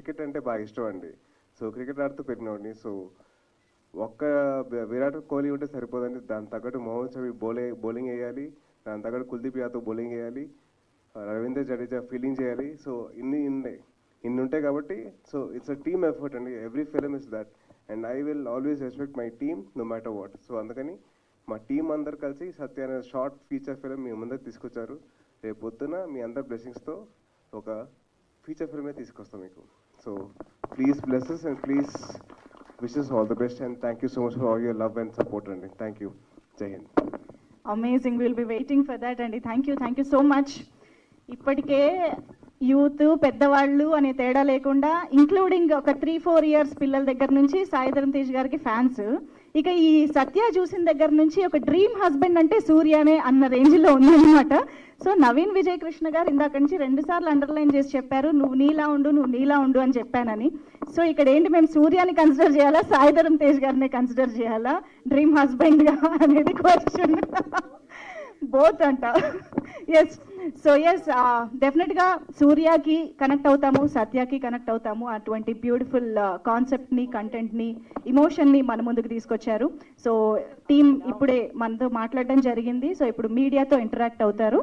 Cricket అంటే బాగా ఇష్టం అండి. సో క్రికెట్ ఆడుతూ పెరిగినవాడిని. సో ఒక్క విరాట్ కోహ్లీ ఉంటే సరిపోదండి, దాని తగ్గట్టు మొహమ్మద్ షమి బౌలింగ్ వేయాలి, దాని తగ్గట్టు కుల్దీప్ యాదవ్ బౌలింగ్ వేయాలి, రవీంద్ర జడేజా ఫీల్డింగ్ చేయాలి. సో ఇన్ని ఉంటాయి కాబట్టి so it's a team effort అండి. Every film is that and I will always respect my team no matter what. So అందుకని మా టీం అందరు కలిసి సత్య అనే షార్ట్ ఫీచర్ ఫిలిం మీ ముందరికి తీసుకొచ్చారు. రేపు పొద్దున మీ అందరి బ్లెస్సింగ్స్తో ఒక ఫీచర్ ఫిల్మే తీసుకొస్తాం మీకు. So please blesses and please wishes all the best and thank you so much for all your love and support అండి. Thank you. జై Hind. Amazing, will be waiting for that అండి. Thank you so much. ఇప్పటికే youth పెద్దవాళ్ళు అనే తేడా లేకుండా including ఒక 3-4 years పిల్లల దగ్గర నుంచి సాయి ధరమ్ తేజ్ గారికి ఫ్యాన్స్. ఇక ఈ సత్య చూసిన దగ్గర నుంచి ఒక డ్రీమ్ హస్బెండ్ అంటే సూర్యనే అన్న రేంజ్లో ఉందన్నమాట. సో నవీన్ విజయ్ కృష్ణ గారు ఇందాక నుంచి 2 సార్లు అండర్లైన్ చేసి చెప్పారు, నువ్వు నీలా ఉండు అని చెప్పానని. సో ఇక్కడ ఏంటి, మేము సూర్యాని కన్సిడర్ చేయాలా, సాయి ధరమ్ తేజ్ గారిని కన్సిడర్ చేయాలా డ్రీమ్ హస్బెండ్గా అనేది క్వశ్చన్. బోత్ అంట. ఎస్, సో ఎస్, డెఫినెట్గా సూర్యకి కనెక్ట్ అవుతాము, సత్యకి కనెక్ట్ అవుతాము. అటువంటి బ్యూటిఫుల్ కాన్సెప్ట్ని, కంటెంట్ని, ఇమోషన్ని మన ముందుకు తీసుకొచ్చారు. సో టీమ్ ఇప్పుడే మనతో మాట్లాడడం జరిగింది. సో ఇప్పుడు మీడియాతో ఇంటరాక్ట్ అవుతారు.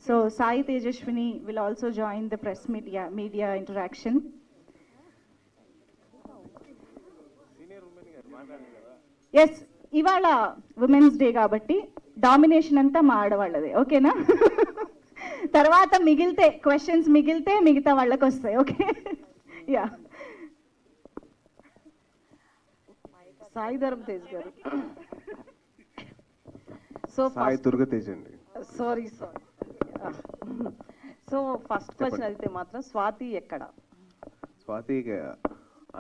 So Sai Tejaswini will also join the press media interaction. Yes, ఇవాళ ఉమెన్స్ డే కాబట్టి డామినేషన్ అంతా మా ఆడవాళ్ళదే, ఓకేనా? తర్వాత క్వశ్చన్స్ మిగిలితే మిగతా వాళ్ళకి వస్తాయి, ఓకే? యా. సాయి ధరమ్ తేజ్ గారు. సాయి దుర్గ తేజ్ అండి. సారీ. సో ఫస్ట్ క్వశ్చన్ అయితే మాత్రం స్వాతి ఎక్కడ? స్వాతి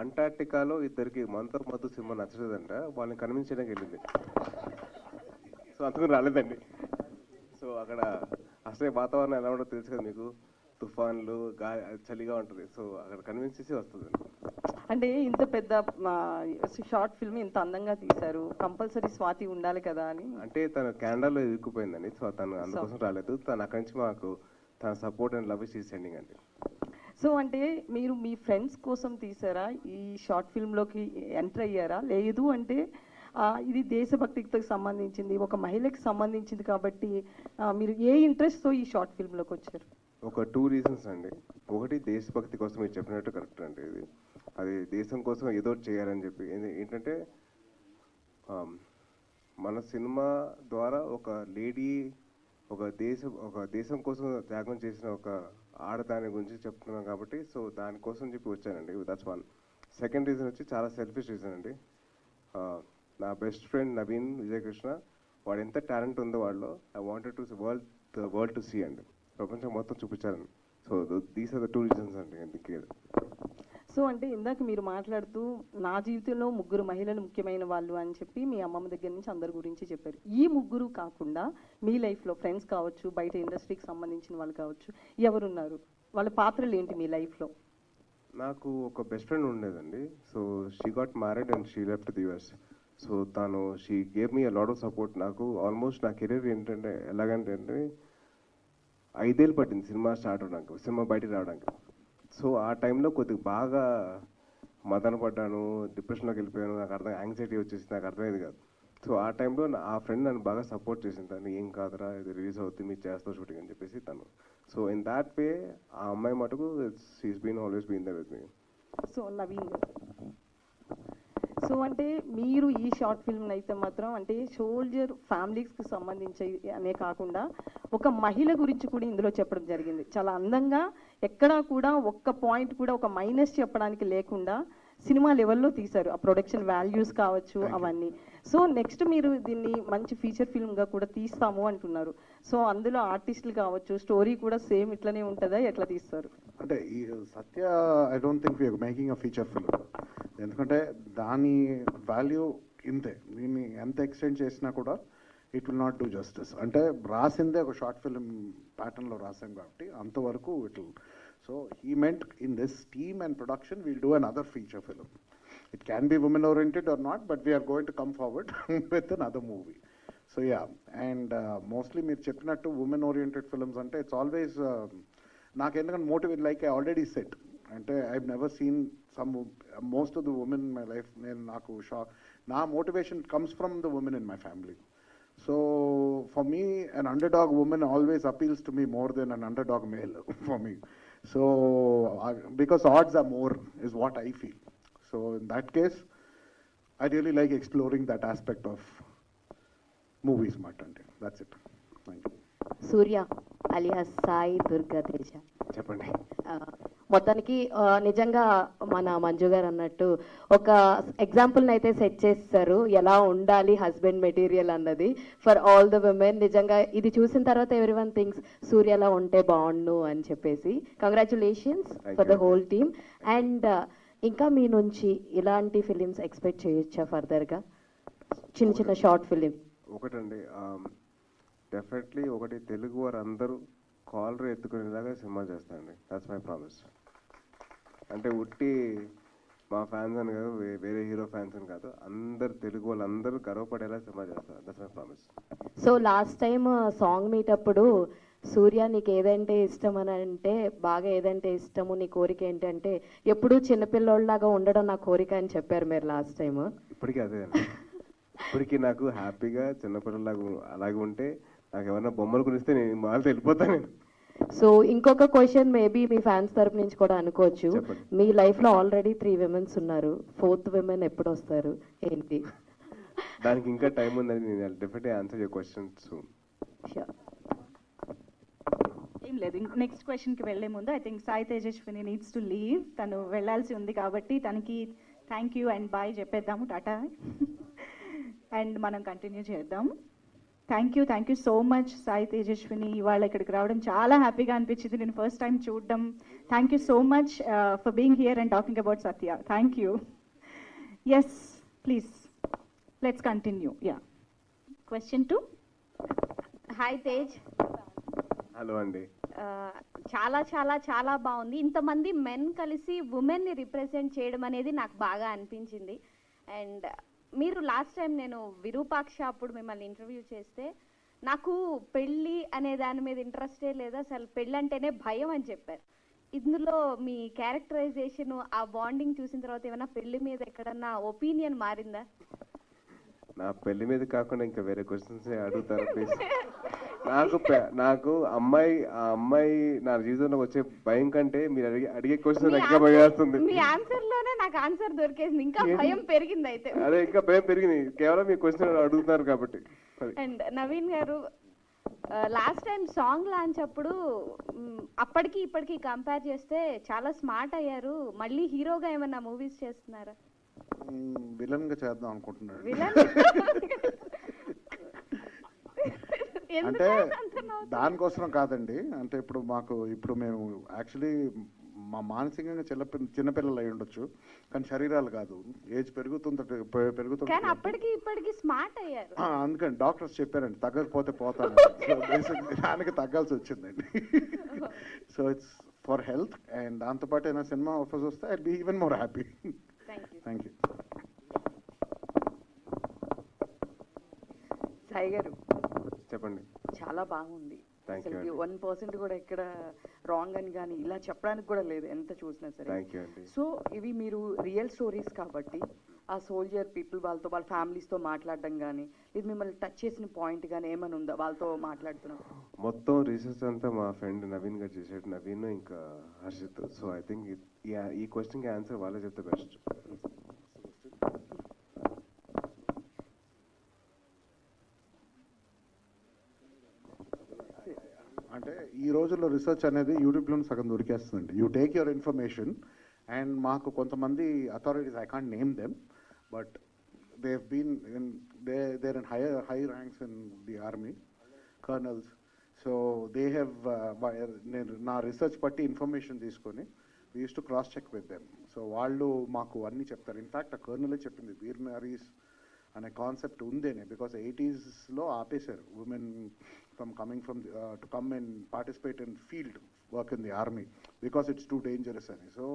అంటార్టికాలో ఇద్దరికి మనతో మధు సినిమా నచ్చలేదంట, వాళ్ళని కన్విన్స్ చేయడానికి వెళ్ళింది. సో అందుకు రాలేదండి. సో అక్కడ అసలే వాతావరణం ఎలా ఉంటుందో తెలుసు కదా మీకు, తుఫాన్లు, చలిగా ఉంటుంది. సో అక్కడ కన్విన్స్ చేసి వస్తుంది. అంటే ఇంత పెద్ద షార్ట్ ఫిల్మ్ ఇంత అందంగా తీశారు, కంపల్సరీ స్వాతి ఉండాలి కదా అని. అంటే తను కెనడాలో ఇరుక్కుపోయిందండి. సో తను అందుకోసం రాలేదు. తను అక్కడి నుంచి మాకు తన support and love is sending అండి. సో అంటే మీరు మీ ఫ్రెండ్స్ కోసం తీసారా ఈ షార్ట్ ఫిల్మ్లోకి ఎంటర్ అయ్యారా? లేదు అంటే ఇది దేశభక్తికి సంబంధించింది, ఒక మహిళకి సంబంధించింది కాబట్టి మీరు ఏ ఇంట్రెస్ట్తో ఈ షార్ట్ ఫిల్మ్లోకి వచ్చారు? ఒక 2 రీజన్స్ అండి. ఒకటి దేశభక్తి కోసం, మీరు చెప్పినట్టు కరెక్ట్ అండి. అది దేశం కోసం ఏదో చేయాలని చెప్పి. ఏంటంటే మన సినిమా ద్వారా ఒక లేడీ ఒక దేశం కోసం త్యాగం చేసిన ఒక ఆడదాని గురించి చెప్తున్నాం కాబట్టి సో దానికోసం చెప్పి వచ్చానండి. That's one. సెకండ్ రీజన్ వచ్చి చాలా సెల్ఫిష్ రీజన్ అండి. నా బెస్ట్ ఫ్రెండ్ నవీన్ విజయ్ కృష్ణ, వాడు ఎంత టాలెంట్ ఉందో వాడిలో, I wanted to world to see అండి, ప్రపంచం మొత్తం చూపించాలండి. So these are the 2 reasons అండి. ఎందుకు? సో అంటే ఇందాక మీరు మాట్లాడుతూ నా జీవితంలో 3 మహిళలు ముఖ్యమైన వాళ్ళు అని చెప్పి మీ అమ్మమ్మ దగ్గర నుంచి అందరి గురించి చెప్పారు. ఈ 3 కాకుండా మీ లైఫ్లో ఫ్రెండ్స్ కావచ్చు, బయట ఇండస్ట్రీకి సంబంధించిన వాళ్ళు కావచ్చు, ఎవరున్నారు? వాళ్ళ పాత్రలు ఏంటి మీ లైఫ్లో? నాకు ఒక బెస్ట్ ఫ్రెండ్ ఉండేదండి. So she got married and she left the US. So she gave me a lot of support. నాకు ఆల్మోస్ట్ నా కెరీర్ ఏంటంటే ఎలాగంటే 5 ఏళ్ళు పట్టింది సినిమా స్టార్ట్ అవడానికి, సినిమా బయటికి రావడానికి. సో ఆ టైంలో కొద్దిగా బాగా మదన పడ్డాను, డిప్రెషన్లోకి వెళ్ళిపోయాను, నాకు యాంగ్జైటీ వచ్చేసి నాకు అర్థమైంది కాదు. సో ఆ టైంలో ఆ ఫ్రెండ్ నన్ను బాగా సపోర్ట్ చేసింది. తను ఏం కాదురా, ఇది రిలీజ్ అవుతుంది, మీరు చేస్తావు షూటింగ్ అని చెప్పేసి తను. సో ఇన్ దాట్ వే ఆ అమ్మాయి మటుకు she's been always been there with me. So Naveen, so అంటే మీరు ఈ షార్ట్ ఫిల్మ్ అయితే మాత్రం అంటే సోల్జర్ ఫ్యామిలీస్కి సంబంధించి అనే కాకుండా ఒక మహిళ గురించి కూడా ఇందులో చెప్పడం జరిగింది. చాలా అందంగా, ఎక్కడా కూడా ఒక్క పాయింట్ కూడా ఒక మైనస్ చెప్పడానికి లేకుండా సినిమా లెవెల్లో తీశారు. ఆ ప్రొడక్షన్ వాల్యూస్ కావచ్చు అవన్నీ. సో నెక్స్ట్ మీరు దీన్ని మంచి ఫీచర్ ఫిల్మ్గా కూడా తీస్తాము అంటున్నారు. సో అందులో ఆర్టిస్టులు కావచ్చు, స్టోరీ కూడా సేమ్ ఇట్లనే ఉంటుందా, ఎట్లా తీస్తారు? అంటే ఈ Satya I don't think we are making a feature film. ఎందుకంటే దాని వాల్యూ ఇంతే, దీన్ని ఎంత ఎక్స్టెండ్ చేసినా కూడా it will not do justice. అంటే రాసిందే ఒక షార్ట్ ఫిల్మ్ ప్యాటర్న్లో రాసాం కాబట్టి అంతవరకు it will. So he meant in this team and production we'll do another feature film. It can be women oriented or not, but we are going to come forward with another movie. So so yeah, and mostly మీరు చెప్పినట్టు women oriented films అంటే it's always నాకు ఎందుకంటే motivate like I already set అంటే I never seen some most of the women in my life. నేను నాకు నా motivation comes from the women in my family. So for me, an underdog woman always appeals to me more than an underdog male for me. So because odds are more is what I feel. So in that case, I really like exploring that aspect of movies, Matante. That's it. Thank you. Surya alias Sai Durga Teja. చెప్పండి. మొత్తానికి నిజంగా మన మంజు గారు అన్నట్టు ఒక ఎగ్జాంపుల్ని అయితే set చేస్తారు ఎలా ఉండాలి హస్బెండ్ మెటీరియల్ అన్నది ఫర్ ఆల్ ద విమెన్. నిజంగా ఇది చూసిన తర్వాత ఎవ్రీ వన్ థింగ్స్ సూర్య అలా ఉంటే బాగుండు అని చెప్పేసి congratulations for the whole team. And ఇంకా మీ నుంచి ఇలాంటి ఫిలిమ్స్ ఎక్స్పెక్ట్ చేయొచ్చా ఫర్దర్గా, చిన్న చిన్న షార్ట్ ఫిలిం? ఒకటండి, డెఫినెట్లీ ఒకటి తెలుగు వారు అందరూ కాలర్ ఎత్తుకునేలాగా సినిమా చేస్తానండి. That's my promise. అంటే ఉట్టి మా ఫ్యాన్స్ అని కాదు, వేరే హీరో ఫ్యాన్స్ అని కాదు, అందరు తెలుగు వాళ్ళందరూ గర్వపడేలా సినిమా చేస్తారు. That's my promise. So last time song meet అప్పుడు సూర్య నీకు ఏదంటే ఇష్టం అని అంటే బాగా ఏదంటే ఇష్టము నీ కోరిక ఏంటంటే ఎప్పుడూ చిన్నపిల్లోళ్ళలాగా ఉండడం నా కోరిక అని చెప్పారు మీరు లాస్ట్ టైం. ఇప్పటికీ అదే అండి. ఇప్పటికీ నాకు హ్యాపీగా చిన్నపిల్లలాగా అలాగే ఉంటే నాకు ఏమైనా బొమ్మలు కొనిస్తే నేను వాళ్ళతో వెళ్ళిపోతాను నేను. సో ఇంకొక క్వశ్చన్ మేబీ మీ ఫ్యాన్స్ తరపు నుంచి కూడా అనుకోవచ్చు. చెప్పండి. మీ లైఫ్లో ఆల్రెడీ 3 విమెన్స్ ఉన్నారు, 4th విమెన్ ఎప్పుడు వస్తారు ఏంటి? దానికి ఇంకా టైం ఉందని నేను definitely answer your question soon. Sure. ఏం లేదు, నెక్స్ట్ క్వశ్చన్కి వెళ్లే ముందు I think Sai Tejaswini needs to leave. తను వెళ్ళాల్సి ఉంది కాబట్టి తనకి థ్యాంక్ యూ అండ్ బాయ్ చెప్పేద్దాము, టాటా. అండ్ మనం కంటిన్యూ చేద్దాం. Thank you so much Sai Tejaswini. ఇవాళ ఇక్కడికి రావడం చాలా హ్యాపీగా అనిపించింది, నేను ఫస్ట్ టైం చూడడం. Thank you so much for being here and talking about Satya. Thank you. Yes please let's continue. Yeah, question 2. Hi Tej. Hello అండి. చాలా చాలా చాలా బాగుంది. ఇంతమంది మెన్ కలిసి ఉమెన్ని రిప్రజెంట్ చేయడం అనేది నాకు బాగా అనిపించింది. అండ్ మీరు లాస్ట్ టైం నేను విరూపాక్ష అప్పుడు మిమ్మల్ని ఇంటర్వ్యూ చేస్తే నాకు పెళ్ళి అనే దాని మీద ఇంట్రెస్టే లేదు, అసలు పెళ్ళి అంటేనే భయం అని చెప్పారు. ఇందులో మీ క్యారెక్టరైజేషన్ ఆ బాండింగ్ చూసిన తర్వాత ఏమైనా పెళ్లి మీద ఎక్కడన్నా ఒపీనియన్ మారిందా? నా పెళ్లి మీద కాకుండా ఇంకా వేరే క్వశ్చన్స్ అడుగుతారు ప్లీజ్. నాకు ఆ అమ్మాయి నా జీవితంలో వచ్చే భయం కంటే మీరు అడిగే క్వశ్చన్ ఇంకా భయం వేస్తుంది. మీ ఆన్సర్ లోనే నాకు ఆన్సర్ దొరికేసింది, ఇంకా భయం పెరిగింది. అయితే అదే ఇంకా భయం పెరిగింది కేవలం మీ క్వశ్చన్ అడుగుతున్నారు కాబట్టి. అండ్ నవీన్ గారు, లాస్ట్ టైం సాంగ్ లాంచ్ అప్పుడు అప్పటికి ఇప్పటికి కంపేర్ చేస్తే చాలా స్మార్ట్ అయ్యారు. మళ్ళీ హీరోగా ఏమన్నా మూవీస్ చేస్తున్నారా? విలన్ గా చేద్దాం అనుకుంటున్నాడు. అంటే దానికోసం కాదండి, అంటే ఇప్పుడు మేము యాక్చువల్లీ మా మానసికంగా చిన్నపిల్లలు అయి ఉండొచ్చు కానీ శరీరాలు కాదు. ఏజ్ పెరుగుతుంది అప్పటికి ఇప్పటికి స్మార్ట్ అయ్యారు. అందుకని డాక్టర్స్ చెప్పారండి తగ్గకపోతే పోతాను. దానికి తగ్గాల్సి వచ్చిందండి. So it's for health. And దాంతోపాటు ఏదైనా సినిమా ఆఫర్స్ వస్తే I be even more happy. Thank you. Sai garu చెప్పండి. చాలా బాగుంది. Thank you అసలు అండి. 1% కూడా ఎక్కడ రాంగ్ అని కానీ ఇలా చెప్పడానికి కూడా లేదు ఎంత చూసినా సరే. థ్యాంక్ యూ అండి. సో ఇవి మీరు రియల్ స్టోరీస్ కాబట్టి ఆ సోల్జర్ పీపుల్ వాళ్ళ ఫ్యామిలీస్తో మాట్లాడడం కానీ ఇది మిమ్మల్ని టచ్ చేసిన పాయింట్ కానీ ఏమైనా ఉందా వాళ్ళతో మాట్లాడుతున్నాం? మొత్తం రీసెర్చ్ అంతా మా ఫ్రెండ్ నవీన్ గారు చేసాడు, నవీన్ ఇంకా హర్షిత్. సో ఐ థింక్ ఈ క్వశ్చన్కి ఆన్సర్ వాళ్ళే చెప్తే బెస్ట్. అంటే ఈ రోజుల్లో రీసెర్చ్ అనేది యూట్యూబ్లో సగం దొరికేస్తుందండి. You take your information and మాకు కొంతమంది authorities, I can't name them, but they have been there in high ranks in the army, colonels. So they have నేను నా రీసెర్చ్ బట్టి ఇన్ఫర్మేషన్ తీసుకొని we use to cross check with them. So వాళ్ళు మాకు అన్నీ చెప్తారు. ఇన్ఫ్యాక్ట్ ఆ కర్నలే చెప్పింది వీర్ మ్యారీస్ అనే కాన్సెప్ట్ ఉందేనే, బికాస్ 80s ఆపేశారు women from coming from to come and participate in field work in the army because it's too dangerous. So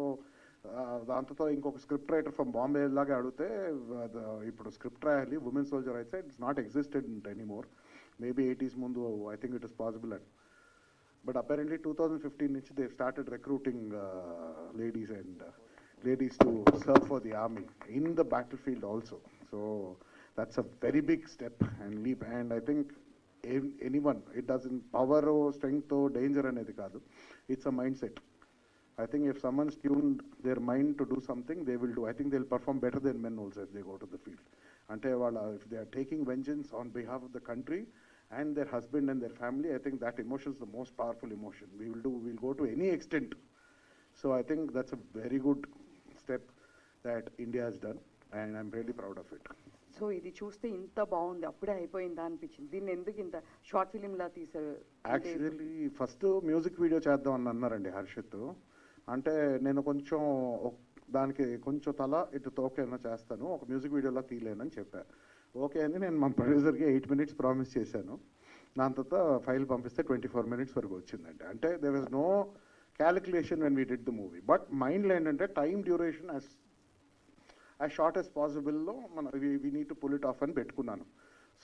దాంతో ఇంకొక స్క్రిప్ట్ రైటర్ ఫ్రమ్ బాంబే లాగా అడిగితే ఇప్పుడు స్క్రిప్ట్ రాయాలి ఉమెన్ సోల్జర్ అయితే it's not existed anymore. Maybe 80s ముందు I think it is possible and but apparently 2015 నుంచి they started recruiting ladies to serve for the army in the battlefield also. So that's a very big step and leap, and I think anyone, it doesn't power or strength or danger anedi kaadu, it's a mindset. I think if someone's tuned their mind to do something, they will do. I think they'll perform better than men also if they go to the field. Ante valla if they are taking vengeance on behalf of the country and their husband and their family, I think that emotion is the most powerful emotion. We'll go to any extent. So I think that's a very good step that India has done and I'm really proud of it. So ఇది చూస్తే ఇంత బాగుంది అప్పుడే అయిపోయిందా అనిపించింది. దీన్ని ఎందుకు ఇంత షార్ట్ ఫిలిం లా తీసారు? యాక్చువల్లీ ఫస్ట్ మ్యూజిక్ వీడియో చేద్దాం అని అన్నారండి హర్షిత్. అంటే నేను కొంచెం దానికి కొంచెం తల ఇటు తోకేనా చేస్తాను, ఒక మ్యూజిక్ వీడియోలా తీయలేనని చెప్పాను. ఓకే అని నేను మా ప్రొడ్యూసర్కి 8 minutes ప్రామిస్ చేశాను. దాని తర్వాత ఫైల్ పంపిస్తే 24 minutes వరకు వచ్చిందండి. అంటే there was no calculation when we did the movie, but mind lo entante time duration as short as possible lo we need to pull it off and pettukunnanu.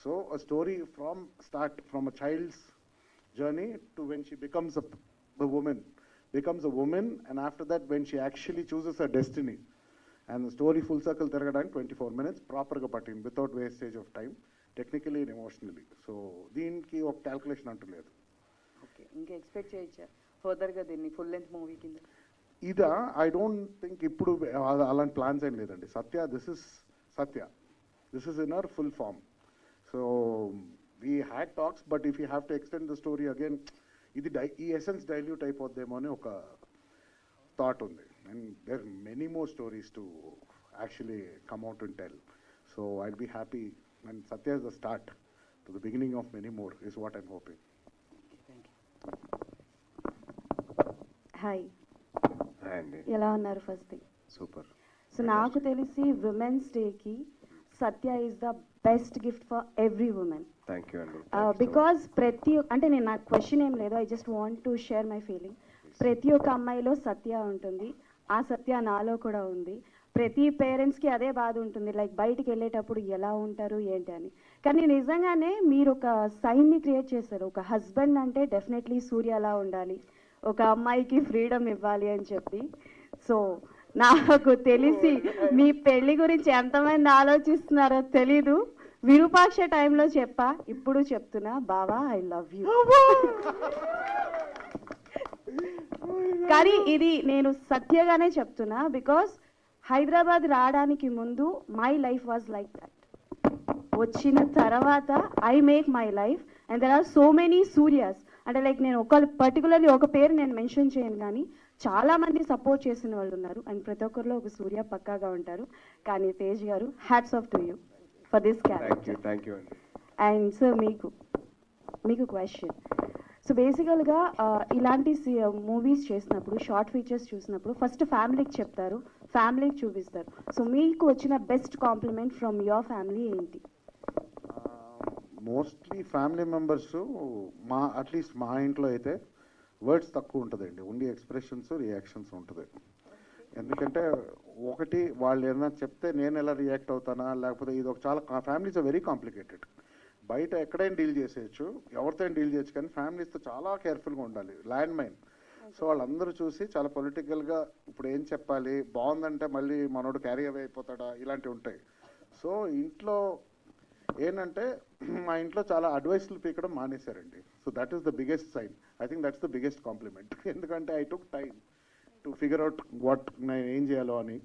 So a story from start, from a child's journey to when she becomes a woman, and after that when she actually chooses her destiny, and the story full circle tiragadani 24 minutes proper ga pattin without wastage of time, technically and emotionally. So deenki ok calculation antu ledhu. Okay, ఇంకా expect చేయొచ్చా ఫర్దర్గా దీన్ని full length movie కింద? ఇదా I don't think ఇప్పుడు అలాంటి plans ఏం లేదండి. This is in our full form. So we had talks, but if you have to extend the story again ఈ ఎసెన్స్ డైల్యూట్ అయిపోద్దేమో అని ఒక థాట్ ఉంది. And there many more stories to actually come out and tell. So I'll be happy and Satya is the start to the beginning of many more is what I'm hoping. Hi, అండి ఎలా ఉన్నారు? First thing, super. So నాకు తెలిసి women's డేకి Satya is the best gift for every women. Thank you అండి. Because అంటే నేను నాకు క్వశ్చన్ ఏం లేదు, I just want to share my feeling. ప్రతి ఒక్క అమ్మాయిలో సత్య ఉంటుంది, ఆ సత్య నాలో కూడా ఉంది. ప్రతి పేరెంట్స్కి అదే బాధ ఉంటుంది, లైక్ బయటికి వెళ్ళేటప్పుడు ఎలా ఉంటారు ఏంటి అని. కానీ నిజంగానే మీరు ఒక సైన్ని క్రియేట్ చేశారు. ఒక హస్బెండ్ అంటే డెఫినెట్లీ సూర్యలా ఉండాలి, ఒక అమ్మాయికి ఫ్రీడమ్ ఇవ్వాలి అని చెప్పి. సో నాకు తెలిసి మీ పెళ్లి గురించి ఎంతమంది ఆలోచిస్తున్నారో తెలీదు. విరూపాక్ష టైంలో చెప్పా, ఇప్పుడు చెప్తున్నా, బావా ఐ లవ్ యూ. కానీ ఇది నేను సత్యగానే చెప్తున్నా, బికాస్ హైదరాబాద్ రావడానికి ముందు my life was like that. వచ్చిన తర్వాత I make my life and there are so many Suryas. అంటే లైక్ నేను పర్టికులర్లీ ఒక పేరు నేను మెన్షన్ చేయను, కానీ చాలా మంది సపోర్ట్ చేసిన వాళ్ళు ఉన్నారు. అండ్ ప్రతి ఒక్కరిలో ఒక సూర్య పక్కాగా ఉంటారు. కానీ తేజ్ గారు, hats off to you for this character. Thank you అండి. అండ్ సార్ మీకు క్వశ్చన్. సో బేసికల్గా ఇలాంటి మూవీస్ చేసినప్పుడు, షార్ట్ ఫీచర్స్ చూసినప్పుడు ఫస్ట్ ఫ్యామిలీకి చెప్తారు, ఫ్యామిలీకి చూపిస్తారు. సో మీకు వచ్చిన best compliment from your family ఏంటి? మోస్ట్లీ ఫ్యామిలీ మెంబర్స్, అట్లీస్ట్ మా ఇంట్లో అయితే వర్డ్స్ తక్కువ ఉంటుందండి, ఓన్లీ ఎక్స్ప్రెషన్స్, రియాక్షన్స్ ఉంటుంది. ఎందుకంటే ఒకటి వాళ్ళు ఏదైనా చెప్తే నేను ఎలా రియాక్ట్ అవుతానా, లేకపోతే ఇది ఒక చాలా ఫ్యామిలీస్ ఆర్ వెరీ కాంప్లికేటెడ్. బయట ఎక్కడైనా డీల్ చేసేయచ్చు, ఎవరితో డీల్ చేయొచ్చు, కానీ ఫ్యామిలీస్తో చాలా కేర్ఫుల్గా ఉండాలి, ల్యాండ్ మైన్. సో వాళ్ళందరూ చూసి చాలా పొలిటికల్గా ఇప్పుడు ఏం చెప్పాలి, బాగుందంటే మళ్ళీ మనోడు క్యారీ అవే అయిపోతాడా, ఇలాంటివి ఉంటాయి. సో ఇంట్లో ఏంటంటే మా ఇంట్లో చాలా అడ్వైస్లు పీకడం మానేశారండి. So that is the biggest sign. I think that's the biggest compliment. ఎందుకంటే I took time to figure out what నేను ఏం చేయాలో అని.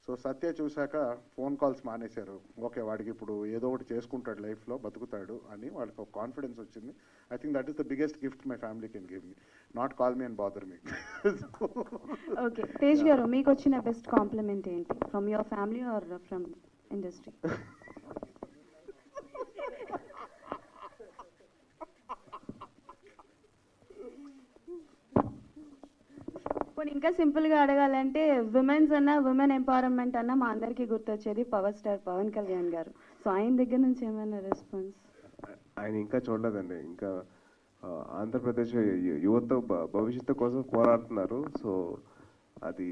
సో సత్య చూశాక ఫోన్ కాల్స్ మానేశారు. ఓకే, వాడికి ఇప్పుడు ఏదో ఒకటి చేసుకుంటాడు, లైఫ్లో బతుకుతాడు అని వాళ్ళకి ఒక కాన్ఫిడెన్స్ వచ్చింది. I think that is the biggest gift my family can give me, not call me and bother me. Okay, Tej garu, మీకు వచ్చిన బెస్ట్ కాంప్లిమెంట్ ఏంటి from your family or from industry? కొన్ని ఇంకా సింపుల్గా అడగాలంటే విమెన్స్ అన్న, విమెన్ ఎంపవర్మెంట్ అన్న మా అందరికీ గుర్తొచ్చేది పవర్ స్టార్ పవన్ కళ్యాణ్ గారు. సో ఆయన దగ్గర నుంచి ఏమైనా రెస్పాన్స్? ఆయన ఇంకా చూడలేదండి. ఇంకా ఆంధ్రప్రదేశ్ యువత భవిష్యత్తు కోసం పోరాడుతున్నారు. సో అది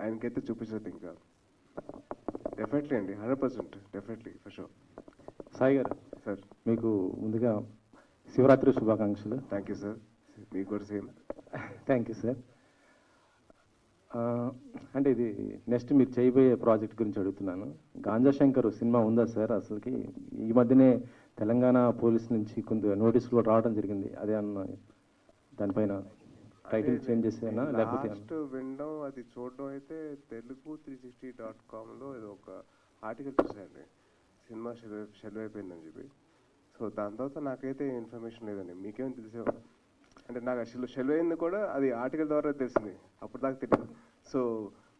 ఆయనకైతే చూపించదు ఇంకా. డెఫినెట్లీ అండి, 100% డెఫినెట్లీ ఫర్ షూర్. సాయి గారు సార్ మీకు ముందుగా శివరాత్రి శుభాకాంక్షలు. థ్యాంక్ యూ సార్, మీకు కూడా సేమ్. Thank you sir. అంటే ఇది నెక్స్ట్ మీరు చేయబోయే ప్రాజెక్ట్ గురించి అడుగుతున్నాను. గాంజా శంకర్ సినిమా ఉందా సార్? అసలుకి ఈ మధ్యనే తెలంగాణ పోలీస్ నుంచి కొంత నోటీసులు కూడా రావడం జరిగింది. అదే అన్న దానిపైన టైటిల్ చేంజ్ చేసేనా లేకపోతే లాస్ట్ వినడం అది చూడడం అయితే Telugu360.comలో ఏదో ఒక ఆర్టికల్ చూసాయండి, సినిమా షెల్ అయిపోయిందని చెప్పి. సో దాని తర్వాత నాకైతే ఇన్ఫర్మేషన్ లేదండి. మీకేమైనా తెలిసే? అంటే నాకు షెల్ అయింది కూడా అది ఆర్టికల్ ద్వారా తెలిసింది, అప్పుడు దాకా తెలియదు. సో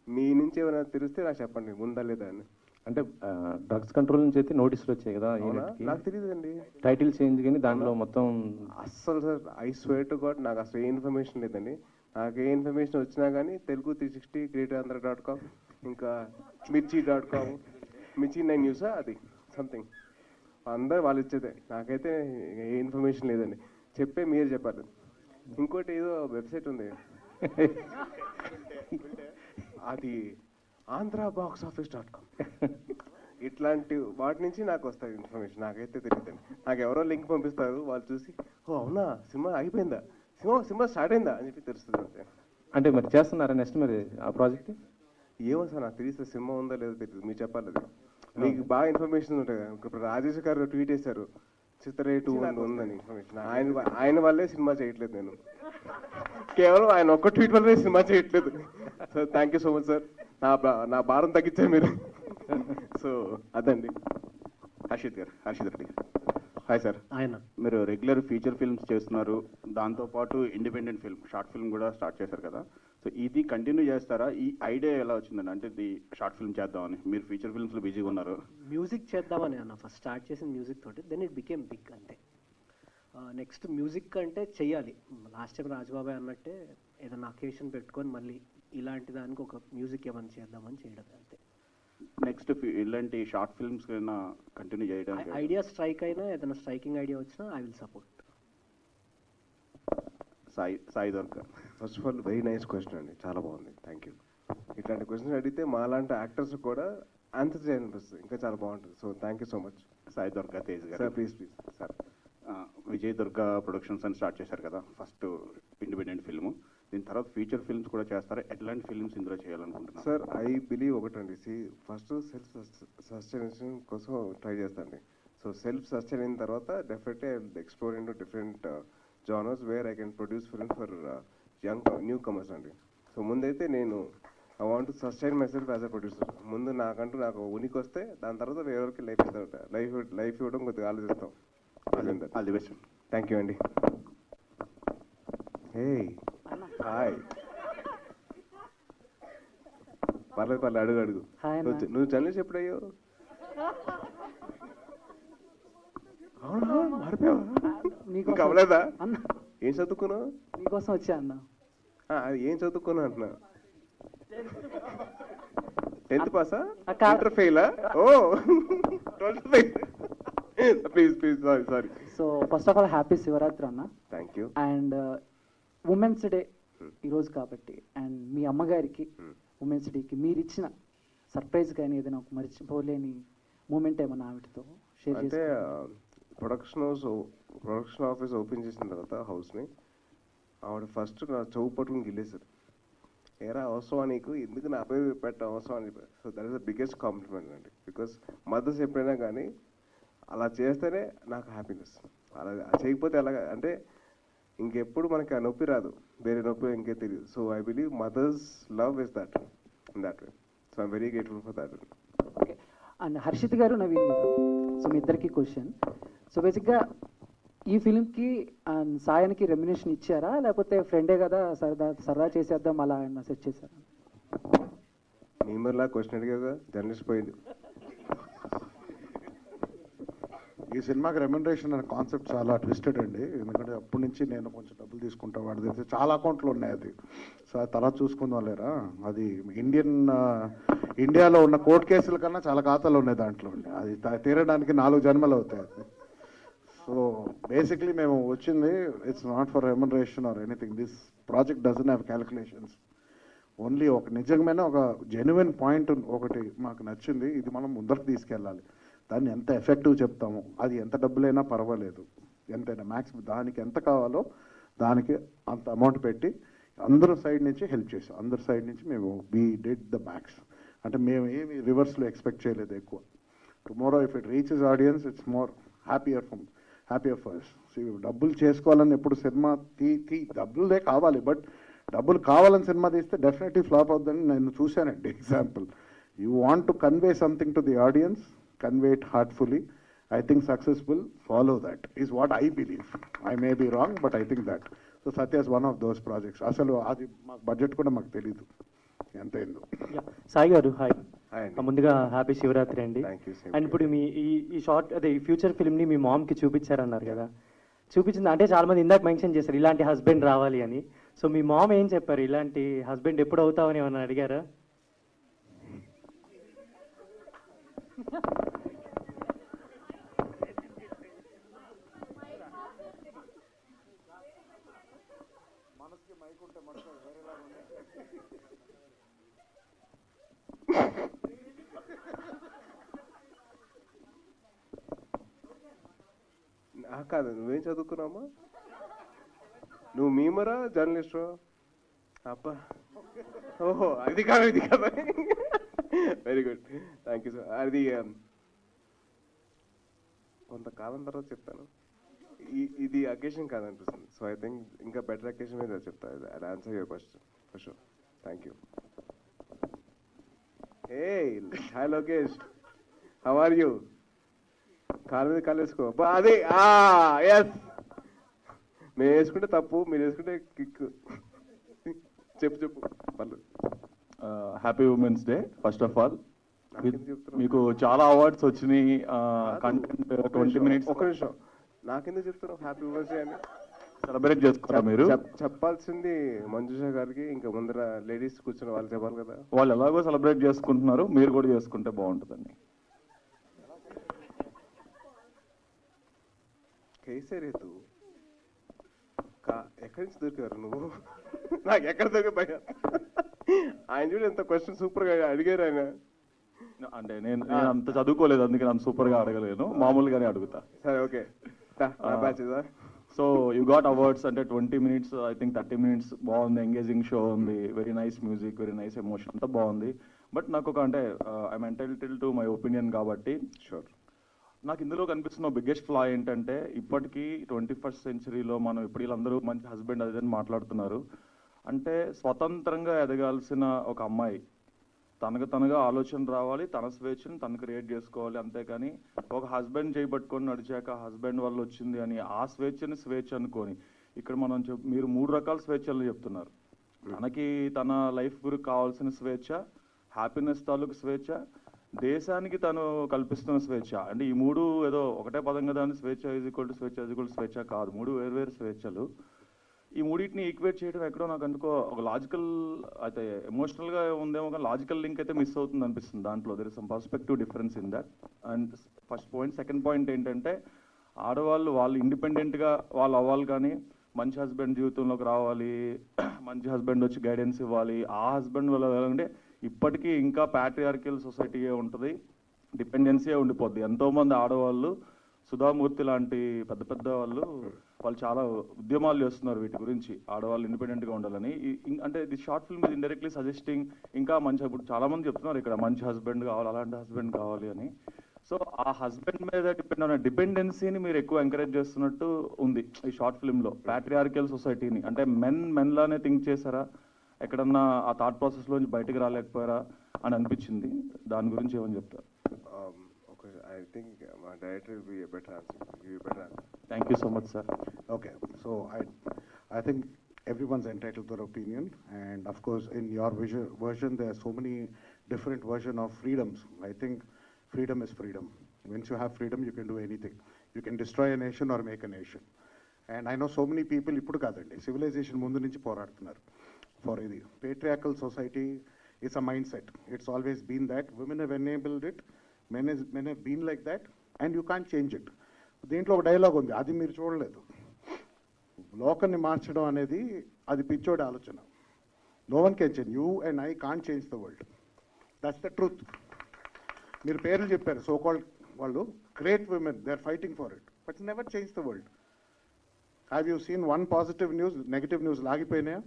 మీ నుంచి ఏమైనా తెలిస్తే నాకు చెప్పండి, ఉందా లేదా అని. అంటే డ్రగ్స్ కంట్రోల్ నుంచి అయితే నోటీసులు వచ్చాయి కదా, నాకు తెలియదండి. టైటిల్ చేంజ్ కానీ దాంట్లో మొత్తం అస్సలు sir, I swear to God నాకు అసలు ఏ ఇన్ఫర్మేషన్ లేదండి. నాకు ఏ ఇన్ఫర్మేషన్ వచ్చినా కానీ Telugu360, greateranandra.com, ఇంకా mirchi.com, మిర్చి 9 న్యూసా అది సంథింగ్, అందరు వాళ్ళు ఇచ్చేదే. నాకైతే ఏ ఇన్ఫర్మేషన్ లేదండి. చెప్పే మీరు చెప్పాలి. ఇంకోటి ఏదో వెబ్సైట్ ఉంది, అది AndraBoxOffice.com. ఇట్లాంటి వాటి నుంచి నాకు వస్తాయి ఇన్ఫర్మేషన్, నాకైతే తెలియదండి. నాకు ఎవరో లింక్ పంపిస్తారు, వాళ్ళు చూసి ఓ అవునా సినిమా అయిపోయిందా, సినిమా స్టార్ట్ అయిందా అని చెప్పి తెలుస్తుంది అంతే. అంటే మరి చేస్తున్నారా నెక్స్ట్ మరి ఆ ప్రాజెక్ట్? ఏమో సార్ నాకు తెలియదు, సినిమా ఉందా లేదో తెలియదు, మీరు చెప్పాలి. అది మీకు బాగా ఇన్ఫర్మేషన్ ఉంటాయి కదా. ఇప్పుడు రాజేష్ గారు ట్వీట్ చేశారు చిత్ర 2 ఉందని ఇన్ఫర్మేషన్. ఆయన వల్లే సినిమా చేయట్లేదు నేను, కేవలం ఆయన ఒక్క ట్వీట్ వల్లే సినిమా చేయట్లేదు. So thank you so much sir, నా భారం తగ్గించారు మీరు. సో అదండి. హర్షిత్ రెడ్డి గారు. Hi sir. ఆయన మీరు రెగ్యులర్ ఫీచర్ ఫిల్మ్స్ చేస్తున్నారు, దాంతోపాటు ఇండిపెండెంట్ ఫిల్మ్ షార్ట్ ఫిల్మ్ కూడా స్టార్ట్ చేశారు కదా. సో ఇది కంటిన్యూ చేస్తారా? ఈ ఐడియా ఎలా వచ్చిందండి? అంటే ఇది షార్ట్ ఫిల్మ్ చేద్దామని, మీరు ఫీచర్ ఫిల్మ్స్లో బిజీగా ఉన్నారు. మ్యూజిక్ చేద్దామని అన్న ఫస్ట్ స్టార్ట్ చేసిన మ్యూజిక్ తోటి, దెన్ ఇట్ బికేమ్ బిగ్ అంతే. నెక్స్ట్ మ్యూజిక్ అంటే చెయ్యాలి. లాస్ట్ టైం రాజబాబాయ్ అన్నట్టే ఏదైనా అకేషన్ పెట్టుకొని మళ్ళీ ఇలాంటి దానికి ఒక మ్యూజిక్ ఏమైనా చేద్దామని చేయడం అంతే. నెక్స్ట్ ఇలాంటి షార్ట్ ఫిల్మ్స్ కంటిన్యూ చేయడానికి ఐడియా స్ట్రైక్ అయినా ఏదైనా స్ట్రైకింగ్ ఐడియా వచ్చినా ఐ విల్ సపోర్ట్. సాయి దొరక. First of all very nice question అండి, చాలా బాగుంది, థ్యాంక్ యూ. ఇట్లాంటి క్వశ్చన్ అడిగితే మా లాంటి యాక్టర్స్ కూడా ఆన్సర్ చేయాలనిపిస్తుంది, ఇంకా చాలా బాగుంటుంది. So thank you so much. Sai దొరక తేజ్ గారు. Sir please sir. Vijay Durga productions అని స్టార్ట్ చేశారు కదా, ఫస్ట్ ఇండిపెండెంట్ ఫిల్మ్. దీని తర్వాత ఫీచర్ ఫిల్మ్స్ కూడా చేస్తారా? ఎట్లాంటి ఫిల్మ్స్ ఇందులో చేయాలనుకుంటున్నారు? సార్ ఐ బిలీవ్ ఒకటండి, ఫస్ట్ సెల్ఫ్ సస్టైనేషన్ కోసం ట్రై చేస్తాండి. సో సెల్ఫ్ సస్టైన్ అయిన తర్వాత definitely I will explore in to different genres where I can produce films for young new comers అండి. సో ముందైతే నేను I want to sustain my self as a producer. ముందు నాకు ఉనికి వస్తే దాని తర్వాత వేరేవరికి లైఫ్ ఇవ్వడం కొద్దిగా ఆలోచిస్తాం. All the best. Thank you అండి. Hey hi. పర్లేదు అడుగు. నువ్వు జర్నలిస్ట్ ఎప్పుడయ్యో? అవునా మారిపోయావా? ఇంకా అవ్వలేదా? ఏం చదువుకున్నావు? మీకోసం వచ్చా అన్న. ఏం చదువుకున్నావు అంటున్నా? 10th పాసా? ఇంటర్ ఫెయిలా? Oh 12th fail. Please sorry. So first of all happy Shivratri అన్న. Thank you. And women's day ఈరోజు కాబట్టి, అండ్ మీ అమ్మగారికి ఉమెన్స్ డేకి మీరు ఇచ్చిన సర్ప్రైజ్ కానీ ఏదైనా ఒక మర్చిపోలేని మూమెంట్ ఏమన్నా ఆవిడతో షేర్ అంటే ప్రొడక్షన్ ఆఫీస్ ఓపెన్ చేసిన తర్వాత హౌస్ని ఆవిడ ఫస్ట్ నా చెవు పట్టుకుని గిల్లేశారు. ఏరా అవసరమా నీకు, ఎందుకు నా పేరు పెట్ట అవసరం అని చెప్పారు. So that is the biggest complement అండి. బికాస్ మదర్స్ ఎప్పుడైనా కానీ అలా చేస్తేనే నాకు హ్యాపీనెస్. అలా చేయకపోతే ఎలాగా అంటే ఇంకెప్పుడు మనకి ఆ నొప్పి రాదు, వేరే నొప్పి ఇంకే తెలియదు. So I believe mother's love is that in that way. So I'm very grateful for that. Okay. And Harshit garu, Naveen గారు, సో మీ ఇద్దరికి క్వశ్చన్. సో బేసిక్గా ఈ ఫిల్మ్కి అండ్ సాయానికి రెమ్యునేషన్ ఇచ్చారా, లేకపోతే ఫ్రెండే కదా సరదా చేసేద్దాం అలా ఆయన సెట్ చేశారా? నీమర్లా క్వశ్చన్ అడిగాగా జర్నలిస్ట్ పోయింది. ఈ సినిమాకి రెమ్యునరేషన్ అనే కాన్సెప్ట్ చాలా ట్విస్టెడ్ అండి. ఎందుకంటే అప్పటి నుంచి నేను కొంచెం డబ్బులు తీసుకుంటా, వాడు తెలిసి చాలా అకౌంట్లు ఉన్నాయి అది. సో అది తర్వాత చూసుకుందాం లేరా, అది ఇండియాలో ఉన్న కోర్టు కేసుల కన్నా చాలా ఖాతాలు ఉన్నాయి దాంట్లో. అది తీరడానికి 4 జన్మలు అవుతాయి అది. సో బేసిక్లీ మేము వచ్చింది, it's not for remuneration or anything. This project doesn't have calculations. Only ఒక నిజమైన ఒక జెన్యున్ పాయింట్ ఒకటి మాకు నచ్చింది, ఇది మనం ముందరకు తీసుకెళ్ళాలి, దాన్ని ఎంత ఎఫెక్టివ్ చెప్తాము, అది ఎంత డబ్బులైనా పర్వాలేదు, ఎంతైనా మ్యాక్స్ దానికి ఎంత కావాలో దానికి అంత అమౌంట్ పెట్టి అందరూ సైడ్ నుంచి హెల్ప్ చేసాం. అందరి సైడ్ నుంచి మేము వీ డిడ్ ద మ్యాక్స్. అంటే మేము ఏమి రివర్స్లో ఎక్స్పెక్ట్ చేయలేదు ఎక్కువ. Tomorrow if it reaches audience it's more happier first. డబ్బులు చేసుకోవాలని ఎప్పుడు సినిమా డబ్బులే కావాలి, బట్ డబ్బులు కావాలని సినిమా తీస్తే డెఫినెట్లీ ఫ్లాప్ అవుతుందని నేను చూశానండి. Example, you want to convey something to the audience, convey it heartfully. I think success will follow that, is what I believe. I may be wrong, but I think that. So Satya is one of those projects. అసలు అది మాకు budget కూడా మాకు తెలీదు ఎంత అయిందో. సాయి గారు hi. Hi అండి. ముందుగా హ్యాపీ శివరాత్రి అండి. Thank you, same అండ్ ఇప్పుడు మీ ఈ షార్ట్ అదే ఈ ఫ్యూచర్ ఫిల్మ్ని మీ మామ్కి చూపించారన్నారు కదా, చూపించింది అంటే చాలా మంది ఇందాక మెన్షన్ చేశారు ఇలాంటి హస్బెండ్ రావాలి అని. సో మీ మామ్ ఏం చెప్పారు, ఇలాంటి హస్బెండ్ ఎప్పుడు అవుతావని ఏమన్నా అడిగారా? కాదు, నువ్వేం చదువుకున్నామా? నువ్వు మీమరా జర్నలిస్టు? అబ్బా, ఓహో ఇది కాదు very good, thank you sir. అది కొంతకాలం తర్వాత చెప్తాను. ఇది అకేషన్ కాదనిపిస్తుంది. సో ఐ థింక్ ఇంకా బెటర్ అకేషన్ మీద చెప్తాను. I answer your question for sure. Thank you. Hey hi Lokesh, how are you? కాలు మీద కాలు వేసుకో. అదే ఎస్, మేము వేసుకుంటే తప్పు, మీరు వేసుకుంటే కిక్. చెప్పు పర్లేదు. Happy women's day first of all. మీకు చాలా అవార్డ్స్ వచ్చినాయి. Content 20 minutes. ఒక నిమిషం, నాకెందుకు చెప్తున్నావు హ్యాపీ ఉమెన్స్ డే అని? సెలబ్రేట్ చేసుకున్నారా మీరు? చెప్పాల్సింది మంజుష గారికి, ఇంకా ముందర లేడీస్ కూర్చున్న వాళ్ళు చెప్పాలి కదా. వాళ్ళు ఎలాగో సెలబ్రేట్ చేసుకుంటున్నారు, మీరు కూడా చేసుకుంటే బాగుంటుందండి. కైసే రేతు ఎక్కడి నుంచి దొరికారు నువ్వు? నాకు ఎక్కడ దొరికి భయ. ఆయన చూడు ఎంత క్వశ్చన్ సూపర్ గా అడిగారు ఆయన. అంటే నేను అంత చదువుకోలేదు, అందుకే నన్ను సూపర్ గా అడగలేను, మామూలుగానే అడుగుతా. సరే okay. So you got awards అంటే 20 minutes, ఐ థింక్ 30 minutes. బాగుంది, ఎంగేజింగ్ షో ఉంది, very nice music, very nice emotion, అంతా బాగుంది. బట్ నాకు ఒక అంటే I'm entitled to my opinion కాబట్టి షూర్. నాకు ఇందులో కనిపిస్తున్న బిగ్గెస్ట్ ఫ్లా ఏంటంటే, ఇప్పటికీ 21st centuryలో మనం ఇప్పుడు వీళ్ళందరూ మంచి హస్బెండ్ అదని మాట్లాడుతున్నారు. అంటే స్వతంత్రంగా ఎదగాల్సిన ఒక అమ్మాయి తనగా ఆలోచన రావాలి, తన స్వేచ్ఛను తను క్రియేట్ చేసుకోవాలి. అంతేకాని ఒక హస్బెండ్ చేయబట్టుకొని నడిచాక హస్బెండ్ వల్ల వచ్చింది అని ఆ స్వేచ్ఛని స్వేచ్ఛ అనుకొని, ఇక్కడ మనం మీరు 3 రకాల స్వేచ్ఛలు చెప్తున్నారు. తనకి తన లైఫ్ గురికి కావాల్సిన స్వేచ్ఛ, హ్యాపీనెస్ తాలూకు స్వేచ్ఛ, దేశానికి తను కల్పిస్తున్న స్వేచ్ఛ. అంటే ఈ 3 ఏదో ఒకటే పదం కదా అని స్వేచ్ఛ స్వేచ్ఛ కాదు, 3 వేర్వేరు స్వేచ్ఛలు. ఈ మూడింటిని ఈక్వేట్ చేయడం ఎక్కడో నాకు అందుకో ఒక లాజికల్ అయితే ఎమోషనల్గా ఉందేమో, కానీ లాజికల్ లింక్ అయితే మిస్ అవుతుంది అనిపిస్తుంది దాంట్లో. There is some perspective difference in that. And first point. Second point ఏంటంటే, వాళ్ళు ఇండిపెండెంట్గా వాళ్ళు అవ్వాలి, కానీ మంచి హస్బెండ్ జీవితంలోకి రావాలి, మంచి హస్బెండ్ వచ్చి గైడెన్స్ ఇవ్వాలి. ఆ హస్బెండ్ వల్ల అంటే ఇప్పటికీ ఇంకా ప్యాట్రియార్కల్ సొసైటీయే ఉంటుంది, డిపెండెన్సీయే ఉండిపోద్ది. ఎంతోమంది ఆడవాళ్ళు, సుధామూర్తి లాంటి పెద్ద వాళ్ళు చాలా ఉద్యమాలు చేస్తున్నారు వీటి గురించి, ఆడవాళ్ళు ఇండిపెండెంట్గా ఉండాలని. అంటే the short film is indirectly suggesting ఇంకా మంచి, ఇప్పుడు చాలామంది చెప్తున్నారు ఇక్కడ మంచి హస్బెండ్ కావాలి, అలాంటి హస్బెండ్ కావాలి అని. సో ఆ హస్బెండ్ మీద డిపెండ్ అయిన డిపెండెన్సీని మీరు ఎక్కువ ఎంకరేజ్ చేస్తున్నట్టు ఉంది ఈ షార్ట్ ఫిల్మ్లో. ప్యాట్రియార్కల్ సొసైటీని అంటే మెన్ లానే థింక్ చేశారా, ఎక్కడన్నా ఆ థాట్ ప్రాసెస్లోంచి బయటకు రాలేకపోయారా అని అనిపించింది. దాని గురించి ఏమని చెప్తారు? I think my director will be a better answer. Give you a better answer. Thank you so much, sir. Okay, so I think everyone's entitled to their opinion, and of course, in your version, there are so many different versions of freedoms. I think freedom is freedom. Once you have freedom, you can do anything. You can destroy a nation or make a nation. And I know so many people, ఇప్పుడు కాదండి, civilisation ముందు నుంచి పోరాడుతున్నారు for ఇది. Patriarchal society is a mindset. It's always been that. Women have enabled it. Men have been like that, and you can't change it. దీంట్లో ఒక dialogue ఉంది, అది మీరు చూడలేదు. లోకాన్ని మార్చడం అనేది అది పిచ్చోడి ఆలోచన. No one can change. You and I can't change the world. That's the truth. మీరు పేర్లు చెప్పారు సో కాల్డ్ వాళ్ళు great women they are fighting for it but never change the world. Have you seen one positive news? Negative news లాగిపోయినాయా?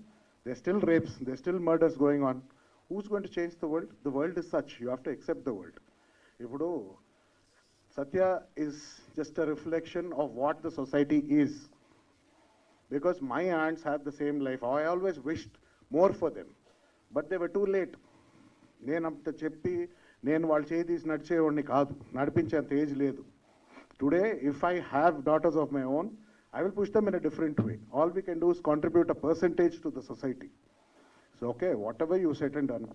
They still rapes, they still murders going on. Who's going to change the world? The world is such, you have to accept the world. ఇప్పుడు Satya is just a reflection of what the society is. Because my aunts had the same life. I always wished more for them. But they were too late. నేను అంత చెప్పి నేను వాళ్ళు చేయి తీసి నడిచేవాడిని కాదు, నడిపించేంత ఏజ్ లేదు. Today if I have daughters of my own, I will push them in a different way. All we can do is contribute a percentage to the society. So okay, whatever you set and done.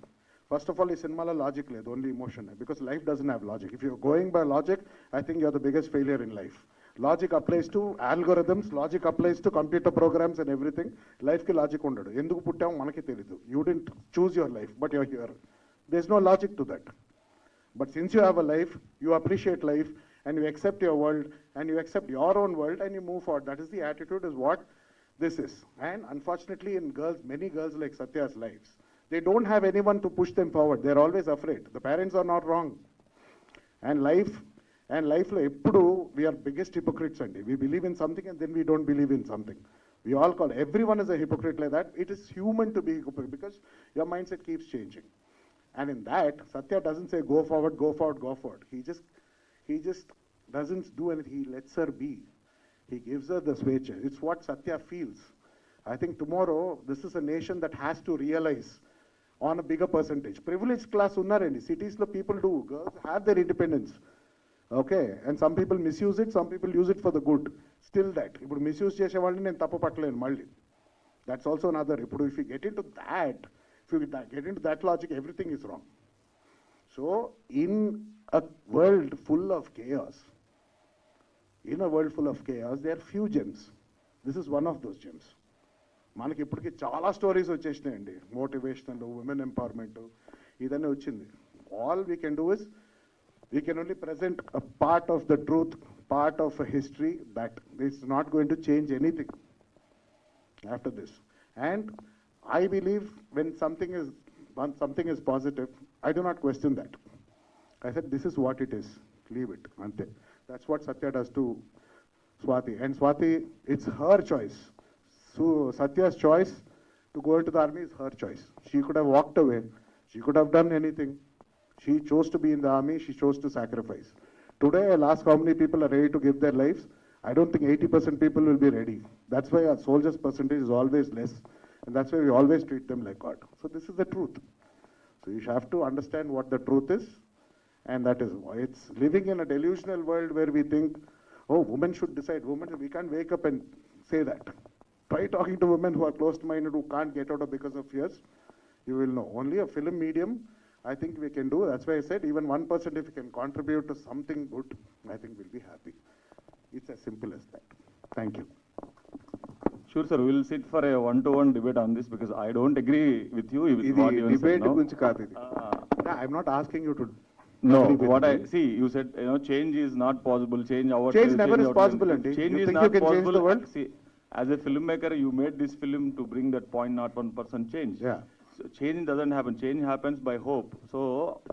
First of all ఈ సినిమాలో logic లేదు, only emotion. Because life doesn't have logic. If you're going by logic, I think you're the biggest failure in life. Logic applies to algorithms, logic applies to computer programs and everything. లైఫ్కి logic ఉండడు. ఎందుకు పుట్టామో మనకి తెలీదు. You didn't choose your life, but your here. There's no logic to that. But since you have a life, you appreciate life, and you accept your world, and you accept your own world, and you move forward. That is the attitude, is what this is. And unfortunately, in girls, many girls like Satya's lives, they don't have anyone to push them forward. They're always afraid. The parents are not wrong. And life lo eppudu we are biggest hypocrites andi. We believe in something and then we don't believe in something. We all call, everyone is a hypocrite like that. It is human to be hypocrite because your mindset keeps changing. And in that, Satya doesn't say go forward, go forward, go forward. He just doesn't do anything. He lets her be. He gives her the switch. It's what Satya feels. I think tomorrow, this is a nation that has to realize on a bigger percentage. Privileged class unnarandi. Cities lo people do. Girls have their independence. Okay? And some people misuse it, some people use it for the good. Still that. If misuse chese vallani nenu tappu pattalenu malli. That's also another. If you get into that, if you get into that logic, everything is wrong. So, in a world full of chaos, there are few gems. This is one of those gems. మనకి ఇప్పటికీ చాలా stories వచ్చేసినాయండి. Motivational, women empowerment, ఇదన్నీ వచ్చింది. All we can do is we can only present a part of the truth, part of a history that is not going to change anything after this. And I believe when something is positive, I do not question that. I said, this is what it is. Leave it. Ante. That's what Satya does to Swati. And Swati, it's her choice. So Satya's choice to go into the army is her choice. She could have walked away. She could have done anything. She chose to be in the army. She chose to sacrifice. Today, I'll ask how many people are ready to give their lives. I don't think 80% people will be ready. That's why our soldiers' percentage is always less. And that's why we always treat them like God. So this is the truth. So you have to understand what the truth is. And that is why it's living in a delusional world where we think, oh, women should decide. Women, we can't wake up and say that. Try talking to women who are closed-minded, who can't get out of because of fears. You will know. Only a film medium, I think we can do. That's why I said even 1% if we can contribute to something good, I think we'll be happy. It's as simple as that. Thank you. Sure, sir. We'll sit for a one-to-one debate on this because I don't agree with you. With what you debate said now. గురించి కాదు ఇది. I'm not asking you to. No, what I see, you said, change is not possible. Change never is possible, Andy. Change You is think not you can change possible. the world? See, as a filmmaker, you made this film to bring that 0.01% change. Yeah. So change doesn't happen. Change happens by hope. So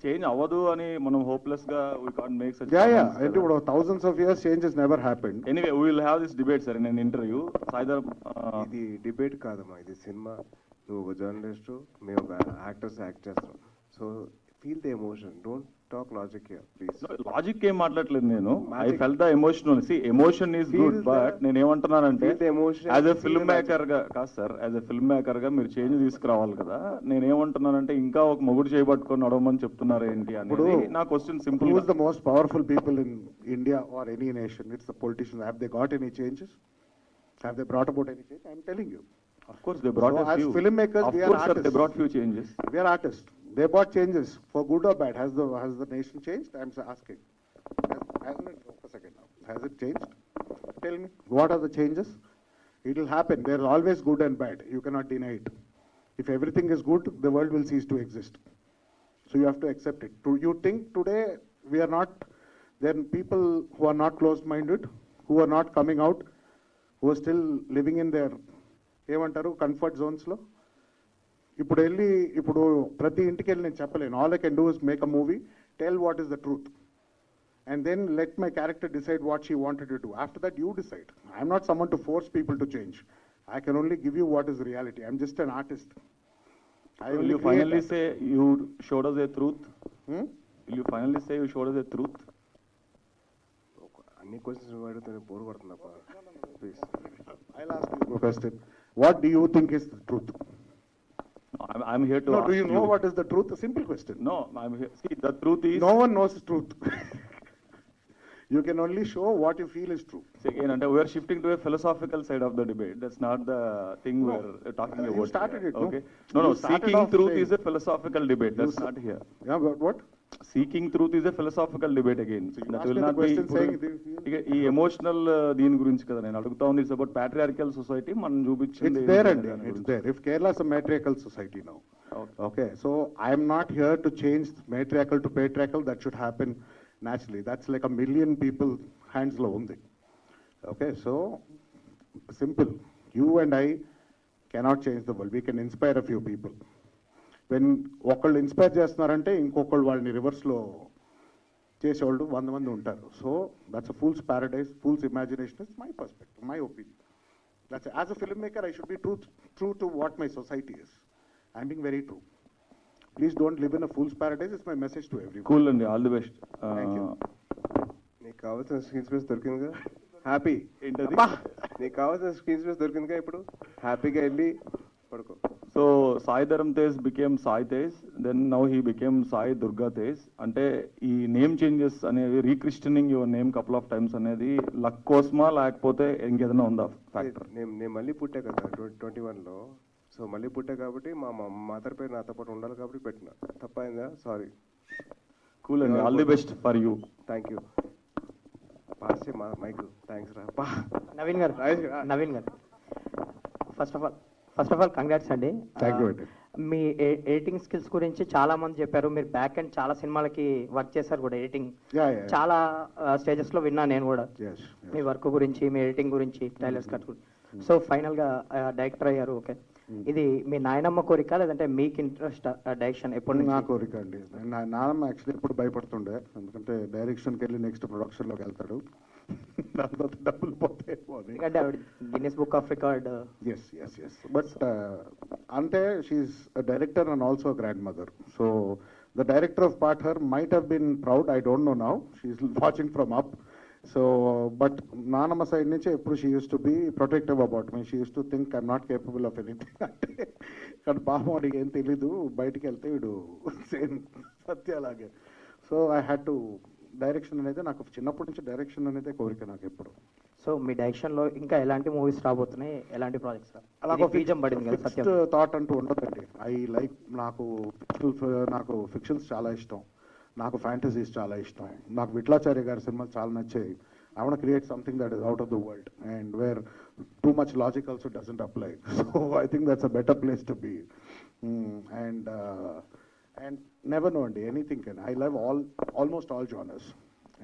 change avadu ani manam hopeless ga we can't make such. Yeah. And for thousands of years, change has never happened. Anyway, we will have this debate, sir, in an interview. So either ఇది debate కాదమ్మా, ఇది సినిమా. నువ్వు ఒక journalist, మేము ఒక actors act చేస్తాం. So feel the emotion, don't talk logic here please. Logic ఏం మాట్లాడలేదు నేను. I fell the emotional. See emotion is good, but నేను ఏమంటున్నానంటే యాజ్ ఎ ఫిల్మ్ మేకర్ గా కాదు సార్, యాజ్ ఎ ఫిల్మ్ మేకర్ గా మీరు చేంజ్ తీసుకురావాలి కదా. నేను ఏమంటున్నానంటే ఇంకా ఒక మొగుడు చేయబట్టుకొని నడవమని చెప్తున్నారు ఏంటి అనేది నా question simple. Who is the most powerful people in India or any nation? It's the politicians. Have they got any changes? Have they brought about any change? I'm telling you. Of course they brought a few. As filmmakers, we are artists. Sir, they brought few changes. We are artists. They brought changes for good or bad. Has the nation changed? I'm asking. Hasn't it? A second now. Has it changed? Tell me. What are the changes? It will happen. There is always good and bad. You cannot deny it. If everything is good, the world will cease to exist. So you have to accept it. You think today we are not, there are people who are not closed-minded, who are not coming out, who are still living in their comfort zones. ఇప్పుడు వెళ్ళి ఇప్పుడు ప్రతి ఇంటికి వెళ్ళి నేను చెప్పలేను. All I can do is make a movie, tell what is the truth, and then let my character decide what she wanted to do. After that, you decide. I'm not someone to force people to change. I can only give you what is reality. I'm just an artist. Will you finally say you showed us a truth? Will you finally say you showed us a truth? అన్ని questions అడిగితే bore కొడుతుందప్ప. Please. I'll ask you a question. What do you think is the truth? No, I'm here to No, ask do you know what is the truth? A simple question. No, I'm here. See, the truth is... No one knows the truth. You can only show what you feel is true. See, again, and we are shifting to a philosophical side of the debate. That's not the thing No. we're talking about. You started here. it, no? Okay. No, You started seeking off truth saying- is a philosophical debate. That's not here. Yeah, but what? Seeking truth is a philosophical debate again. So you That asked will me the not be... question saying ఈ emotional దీని గురించి కదా నేను అడుగుతా ఉంది. It's about patriarchal society మనం చూపించింది. It's there, and it's there. If Kerala is a matriarchal society now, okay, so I am not here to change matriarchal to patriarchal. That should happen naturally. That's like a million people hands lo undi. Okay, so simple. You and I cannot change the world. We can inspire a few people. When ఒకళ్ళు inspire చేస్తున్నారంటే ఇంకొకళ్ళు వాళ్ళని రివర్స్లో చేసేవాళ్ళు 100 మంది ఉంటారు. So that's a fool's paradise, fool's imagination is my perspective, my opinion. That's as a filmmaker, I should be true to what my society is. I'm being very true. Please don't live in a fool's paradise. It's my message to everyone. Cool అండి, all the best. Thank you. నీకు కావాల్సిన screen space దొరికిందిగా, happy. ఏంటది? నీకు కావాల్సిన screen space దొరికిందిగా, ఇప్పుడు హ్యాపీగా వెళ్ళి పడుకో. So Sai Dharam Tej became Sai Tej, then now he became Sai Durga Tej. అంటే ఈ నేమ్ చేంజెస్ అనేవి, rechristening your name couple of times అనేది లక్ కోసమా లేకపోతే ఇంకేదైనా ఉందా ఫ్యాక్టర్? నేను మళ్ళీ పుట్టా కదా 21లో. సో మళ్ళీ పుట్టా కాబట్టి మా మదర్ పేరు నాతో పాటు ఉండాలి కాబట్టి పెట్టిన. తప్పైందా? సారీ. కూల్ అండి, all the best for you. Thank you. Pass mic. Thanks రా. Naveen garu, Naveen garu, first of all congrats అండి. Thank you అండి. మీ ఎడిటింగ్ స్కిల్స్ గురించి చాలా మంది చెప్పారు. మీరు బ్యాక్ అండ్ చాలా సినిమాలకి వర్క్ చేశారు కూడా, ఎడిటింగ్ చాలా స్టేజెస్ లో విన్నా నేను కూడా. మీ వర్క్ గురించి, మీ ఎడిటింగ్ గురించి, టైలర్స్ కట్ గురించి. సో ఫైనల్ గా డైరెక్టర్ అయ్యారు. ఓకే, ఇది మీ నాయనమ్మ కోరిక లేదంటే మీకు ఇంట్రెస్ట్ డైరెక్షన్ ఎప్పుడు నుంచి? నా కోరిక అండి. నాన్నమ్మ యాక్చువల్లీ ఎప్పుడు భయపడుతుండే, ఎందుకంటే డైరెక్షన్కి వెళ్ళి నెక్స్ట్ ప్రొడక్షన్లోకి వెళ్తాడు, దాంతో డబ్బులు పోతాయేమో అని. ఎందుకంటే ఆవిడ Guinness book of record. Yes but అంటే she's director and also grandmother. So the director of part her might have been proud, I don't know now. She's watching from up. So but నానమ్మ side నుంచి ఎప్పుడు she use to be protective about me. She use to think I'm not capable of anything. అంటే కానీ పాపం వాడికి ఏం తెలీదు, బయటికి వెళ్తే వీడు సేమ్ సత్య అలాగే. So I had to direction అనేది నాకు చిన్నప్పటి నుంచి డైరెక్షన్ అనేది కోరిక నాకు ఎప్పుడు. సో మీ డైరెక్షన్ లో ఇంకా ఎలాంటి మూవీస్ రాబోతున్నాయి, ఎలాంటి ప్రాజెక్ట్స్? అలాగే బీజం పడింది కదా సత్యం. థాట్ అంటూ ఉండదండి. ఐ లైక్, నాకు ఫిక్షన్స్ చాలా ఇష్టం, నాకు ఫ్యాంటసీస్ చాలా ఇష్టం, నాకు విట్లాచార్య గారి సినిమాలు చాలా నచ్చాయి. I want create something that is out of the world and where too much logic also doesn't apply. So I think that's a better place to be. And never no అండి, anything can. I love almost all genres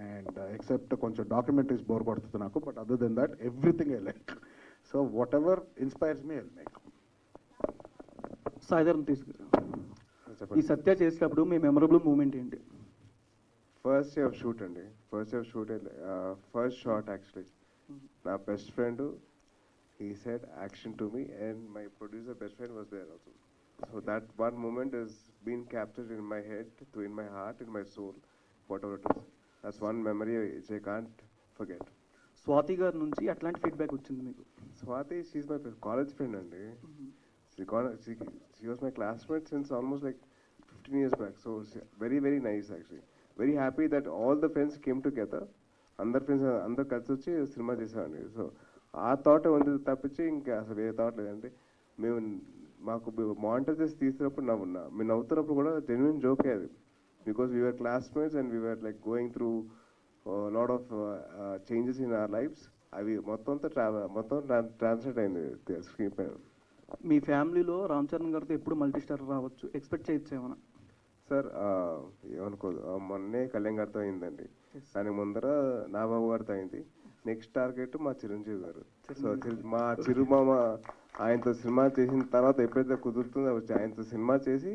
and except కొంచెం documentaries bore కొడుతుంది నాకు, but other than that everything I like. So whatever inspires me I make. Sai Dharam తీసుకురా. ఈ సత్య చేసినప్పుడు మీ memorable moment ఏంటి? First day of shoot అండి. First shot actually నా best friend he said action to me and my producer best friend was there also. So that one moment has been captured in my head, in my heart, in my soul, whatever it is. That's one memory which I can't forget. Swathi గారి నుంచి అట్లాంటి feedback వచ్చింది మీకు? Swati, she's my college friend అండి. She was my classmate since almost like 15 years back. So very very nice actually. Very happy that all the friends came together. అందరు friends అందరు కలిసి వచ్చి సినిమా చేసామండి. సో ఆ thought ఉంది తప్పించి ఇంకా అసలు ఏ థాట్ లేదండి. మాకు మానిటైజెస్ తీసినప్పుడు మేము నవ్వుతున్నప్పుడు కూడా జెన్యున్ జోకే అది. Because we're classmates and we're like going through lot of changes in our lives. అవి మొత్తం ట్రాన్స్లేట్ అయింది స్క్రీన్ పైన. మీ ఫ్యామిలీలో రామ్ చరణ్ గారితో ఎప్పుడు మల్టీ స్టార్ రావచ్చు, ఎక్స్పెక్ట్ చేయొచ్చు ఏమన్నా? సార్ ఏమనుకోదు, మొన్నే కళ్యాణ్ గారితో అయిందండి, దాని ముందర నాగబాబు గారితో అయింది. నెక్స్ట్ టార్గెట్ మా చిరంజీవి గారు. సో మా చిరుమామ ఆయనతో సినిమా చేసిన తర్వాత ఎప్పుడైతే కుదురుతుందో వచ్చి ఆయనతో సినిమా చేసి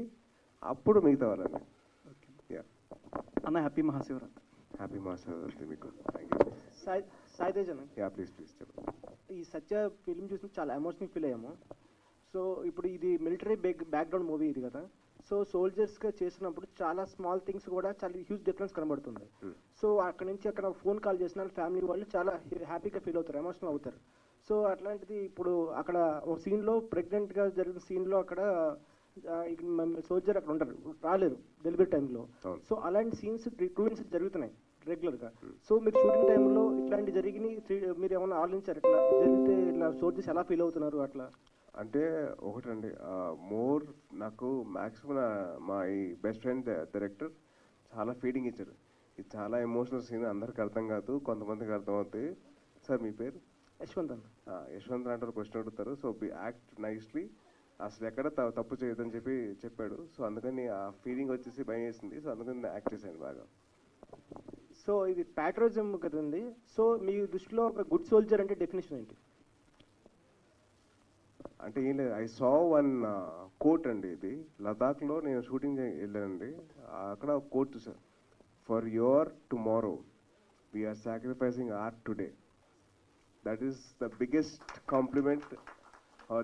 అప్పుడు మిగతా వాళ్ళని. యా అన్న హ్యాపీ మహాశివరాత్రి. హ్యాపీ మహాశివరాత్రి మీకు. Thank you. సాయి తేజ్ అన్న. యా ప్లీజ్ చెప్పండి. ఈ సత్య ఫిల్మ్ చూసి చాలా ఎమోషనల్ ఫీల్ అయ్యాము. సో ఇప్పుడు ఇది మిలిటరీ బ్యాక్గ్రౌండ్ మూవీ ఇది కదా. సో సోల్జర్స్గా చేసినప్పుడు చాలా స్మాల్ థింగ్స్ కూడా చాలా హ్యూజ్ డిఫరెన్స్ కనబడుతుంది. సో అక్కడ నుంచి అక్కడ ఫోన్ కాల్ చేసిన ఫ్యామిలీ వాళ్ళు చాలా హ్యాపీగా ఫీల్ అవుతారు, ఎమోషనల్ అవుతారు. సో అట్లాంటిది ఇప్పుడు అక్కడ ఒక సీన్లో ప్రెగ్నెంట్గా జరిగిన సీన్లో అక్కడ సోల్జర్ అక్కడ ఉంటారు, రాలేరు డెలివరీ టైంలో. సో అలాంటి సీన్స్ 2 ఇన్సిడెంట్స్ జరుగుతున్నాయి రెగ్యులర్గా. సో మీరు షూటింగ్ టైంలో ఇట్లాంటి జరిగినాయి మీరు ఏమైనా ఆలోచించారు ఇట్లా జరిగితే ఇట్లా సోల్జర్స్ ఎలా ఫీల్ అవుతున్నారు అట్లా? అంటే ఒకటండి, మోర్ నాకు మ్యాక్సిమం మా ఈ బెస్ట్ ఫ్రెండ్ డైరెక్టర్ చాలా ఫీడింగ్ ఇచ్చారు. ఇది చాలా ఎమోషనల్ సీన్, అందరికి అర్థం కాదు, కొంతమందికి అర్థం అవుతాయి. సార్ మీ పేరు? యశ్వంత్ అన్న. యశ్వంత్ అంటే క్వశ్చన్ అడుగుతారు. సో యాక్ట్ నైస్లీ, అసలు ఎక్కడ తప్పు చేయొద్దని చెప్పాడు. సో అందుకని ఆ ఫీలింగ్ వచ్చేసి భయం వేసింది. సో అందుకని యాక్ట్ చేశాను బాగా. సో ఇది ప్యాట్రోజం కదండి. సో మీ దృష్టిలో ఒక గుడ్ సోల్జర్ అంటే డెఫినేషన్ ఏంటి? అంటే ఏం లేదు, ఐ సా వన్ కోట్ అండి. ఇది లదాఖ్లో నేను షూటింగ్ వెళ్ళానండి. అక్కడ కోట్ చూసాను, for your tomorrow we are sacrificing our today. That is the biggest compliment,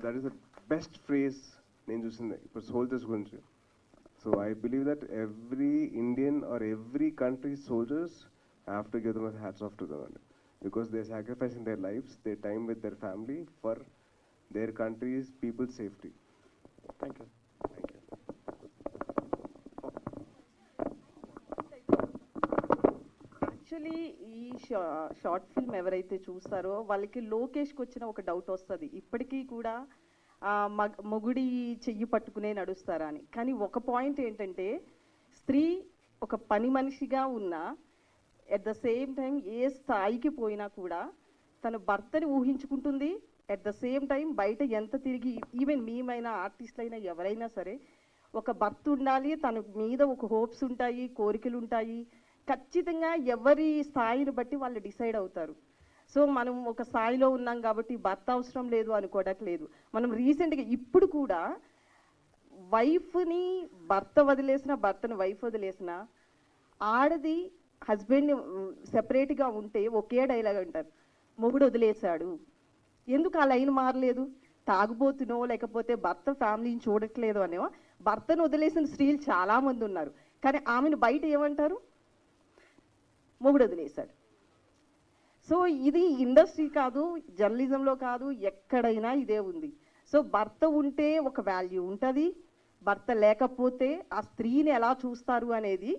that is the best phrase నేను చూసింది ఇప్పుడు సోల్జర్స్ గురించి. So I believe that every Indian or every country soldiers have to give them hats off to them అండి, because they sacrificing their lives, they time with their family for their country's people's safety. Thank you. Thank you. Actually ఈ short film ఎవరైతే చూస్తారో వాళ్ళకి లోకేష్కి వచ్చిన ఒక doubt వస్తుంది, ఇప్పటికీ కూడా మొగుడి చెయ్యి పట్టుకునే నడుస్తారా అని. కానీ ఒక పాయింట్ ఏంటంటే, స్త్రీ ఒక పని మనిషిగా ఉన్న ఎట్ ద సేమ్ టైం ఏ స్థాయికి పోయినా కూడా తన భర్తని ఊహించుకుంటుంది. ఎట్ ద సేమ్ టైం బయట ఎంత తిరిగి, ఈవెన్ మేమైనా ఆర్టిస్టులు అయినా ఎవరైనా సరే, ఒక భర్త ఉండాలి, తన మీద ఒక హోప్స్ ఉంటాయి, కోరికలు ఉంటాయి. ఖచ్చితంగా ఎవరి స్థాయిని బట్టి వాళ్ళు డిసైడ్ అవుతారు. సో మనం ఒక స్థాయిలో ఉన్నాం కాబట్టి భర్త అవసరం లేదు అనుకోవడానికి లేదు. మనం రీసెంట్గా ఇప్పుడు కూడా వైఫ్ని భర్త వదిలేసిన, భర్తను వైఫ్ వదిలేసిన, ఆడది హస్బెండ్ సెపరేట్గా ఉంటే ఒకే డైలాగ్ అంటారు, మొగుడు వదిలేశాడు. ఎందుకు ఆ లైన్ మారలేదు? తాగుబోతునో లేకపోతే భర్త ఫ్యామిలీని చూడట్లేదు అనేవో. భర్తను వదిలేసిన స్త్రీలు చాలామంది ఉన్నారు, కానీ ఆమెను బయట ఏమంటారు? మొగుడు వదిలేశాడు. సో ఇది ఇండస్ట్రీ కాదు, జర్నలిజంలో కాదు, ఎక్కడైనా ఇదే ఉంది. సో భర్త ఉంటే ఒక వాల్యూ ఉంటుంది, భర్త లేకపోతే ఆ స్త్రీని ఎలా చూస్తారు అనేది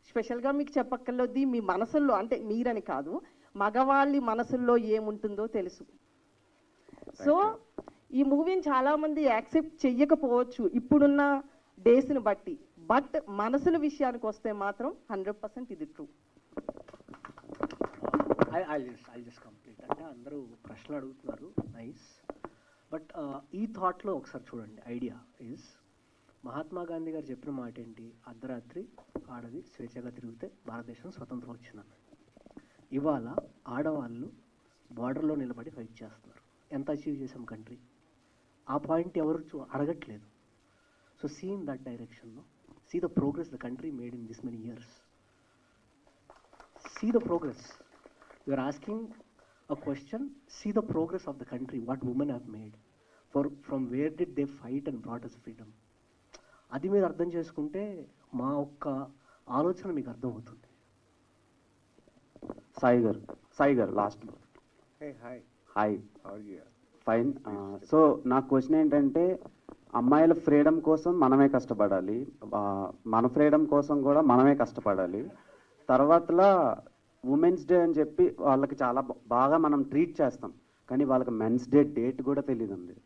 స్పెషల్గా మీకు చెప్పక్కర్లేదు. మీ మనసుల్లో, అంటే మీరని కాదు, మగవాళ్ళ మనసుల్లో ఏముంటుందో తెలుసు. సో ఈ మూవీని చాలామంది యాక్సెప్ట్ చెయ్యకపోవచ్చు ఇప్పుడున్న డేస్ని బట్టి, బట్ మనసుల విషయానికి వస్తే మాత్రం 100% ఇది ట్రూ. I just complete. అంటే అందరూ ప్రశ్నలు అడుగుతున్నారు, నైస్. బట్ ఈ థాట్లో ఒకసారి చూడండి. ఐడియా ఈజ్, మహాత్మా గాంధీ గారు చెప్పిన మాట ఏంటి? అర్ధరాత్రి ఆడది స్వేచ్ఛగా తిరిగితే భారతదేశం స్వతంత్రం వచ్చిందన్న. ఇవాళ ఆడవాళ్ళు బార్డర్లో నిలబడి ఫైట్ చేస్తున్నారు. ఎంత అచీవ్ చేసాం కంట్రీ? ఆ పాయింట్ ఎవరు అడగట్లేదు. సో సీ ఇన్ దట్ డైరెక్షన్లో, see the progress the country made in this many years. See the progress. You are asking a question, see the progress of the country, what women have made, from where did they fight and brought us freedom. అది మీరు అర్థం చేసుకుంటే మా ఒక్క ఆలోచన మీకు అర్థమవుతుంది. సాయి గారు లాస్ట్. Hi, fine. సో నా క్వశ్చన్ ఏంటంటే, అమ్మాయిల ఫ్రీడమ్ కోసం మనమే కష్టపడాలి, మన ఫ్రీడమ్ కోసం కూడా మనమే కష్టపడాలి. తర్వాతలా ఉమెన్స్ డే అని చెప్పి వాళ్ళకి చాలా బాగా మనం ట్రీట్ చేస్తాం, కానీ వాళ్ళకి మెన్స్ డే డేట్ కూడా తెలియదండి.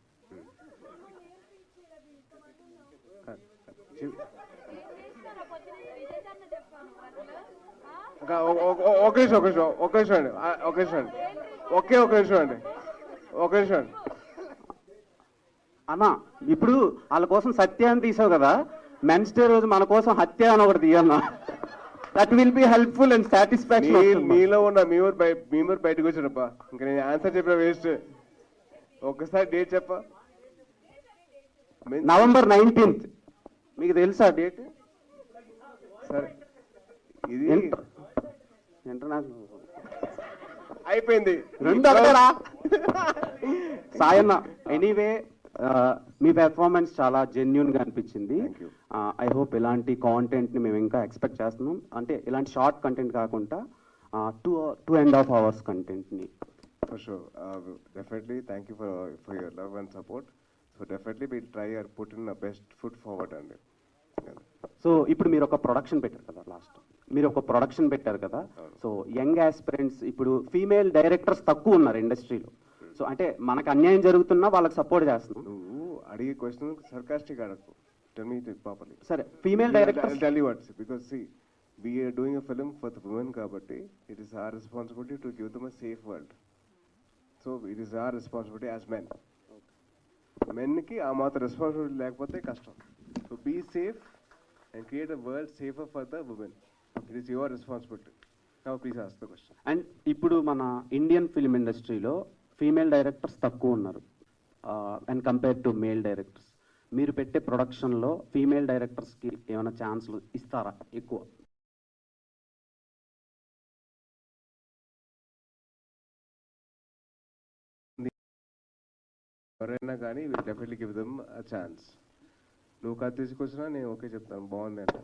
అన్నా, ఇప్పుడు వాళ్ళ కోసం సత్య అని తీసావు కదా, మెన్స్ డే రోజు మన కోసం హత్య అని ఒకటి తీయన్నా. That will be helpful and satisfaction. మీలో ఉన్న మీమర్ బయటకు వచ్చాడప్ప, ఇంకా నేను ఆన్సర్ చెప్పిన వేస్ట్. ఒక్కసారి డేట్ చెప్ప. November 19th. మీకు తెలుసా డేట్? సరే ఇది ఇంటర్నేషనల్ అయిపోయింది. రెండు ఒకటేరా సాయన్న. ఎనీవే మీ పెర్ఫార్మెన్స్ చాలా జెన్యున్ గా అనిపించింది. ఐ హోప్ ఇలాంటి కాంటెంట్ ని మేము ఇంకా ఎక్స్పెక్ట్ చేస్తున్నాం. అంటే ఇలాంటి షార్ట్ కంటెంట్ కాకుండా 2.5 hours కంటెంట్ ని. For sure. Definitely. Thank you for your love and support. So definitely we'll try and put in the best foot forward and. So ఇప్పుడు మీరు ఒక ప్రొడక్షన్ పెట్టారు కదా, మీరు ఒక ప్రొడక్షన్ పెట్టారు కదా. సో యంగ్ ఆస్పిరెంట్స్ ఇప్పుడు ఫీమేల్ డైరెక్టర్స్ తక్కువ ఉన్నారు ఇండస్ట్రీలో. సో అంటే మనకు అన్యాయం జరుగుతున్నా వాళ్ళకి సపోర్ట్ చేస్తున్నాం. నువ్వు అడిగే క్వశ్చన్ సర్కాస్టిక్ అడగకు. Tell me it properly. సరే female directors. I'll tell you what, because see, we are doing a film for the women kabatti. It is our responsibility to give them a safe world. So it is our responsibility as men. Men ki aa maatra responsibility lekapothe kashtam. So be safe and create a world safer for the women. It is your responsibility. Now please ask the question. And ఇప్పుడు మన Indian film ఇండస్ట్రీలో female directors తక్కువ ఉన్నారు and compare to male directors. మీరు పెట్టే ప్రొడక్షన్లో female డైరెక్టర్స్కి ఏమైనా ఛాన్స్లు ఇస్తారా ఎక్కువ? ఎవరైనా కానీ will definitely give them a chance. నువ్వు కథ తీసుకొచ్చినా నేను ఓకే చెప్తాను, బాగుంది అంటే.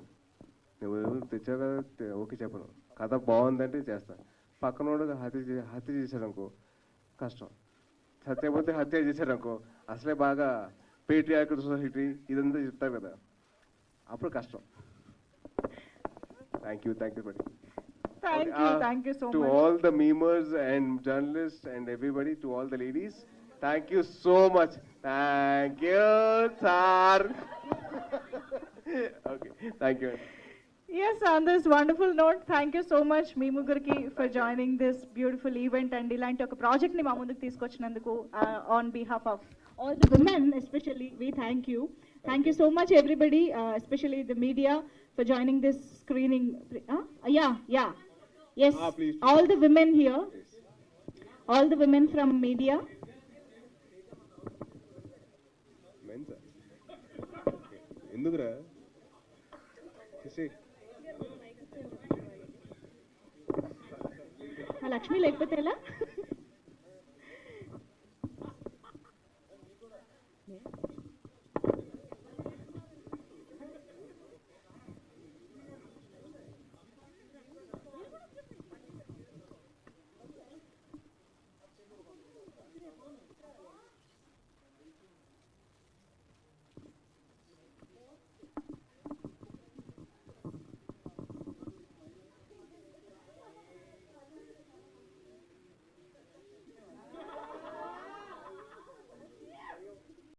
నువ్వు తెచ్చావు కదా ఓకే చెప్పను. కథ బాగుందంటే చేస్తాను. పక్కనోడు హత్య చేశాడనుకో కష్టం. సత్యపోతే హత్య చేశాడనుకో అసలే బాగా పేట్రియార్కల్ సొసైటీ ఇదంతా చెప్తారు కదా, అప్పుడు కష్టం. థ్యాంక్ యూ బడి. Thank you so To much. all the memers and journalists and everybody, to all the ladies, thank you so much. Thank you, sir. Okay, thank you. Yes, on this wonderful note, thank you so much మీ ముగ్గురికి for joining this beautiful event and ఇలాంటి ఒక project ని మా ముందుకు తీసుకొచ్చినందుకు on behalf of all the women especially we thank you. Thank you so much everybody, especially the media for joining this screening. Yes, please. all the women here, all the women from media. Mensa. ఎందుకురా లక్ష్మి లేకపోతే ఎలా?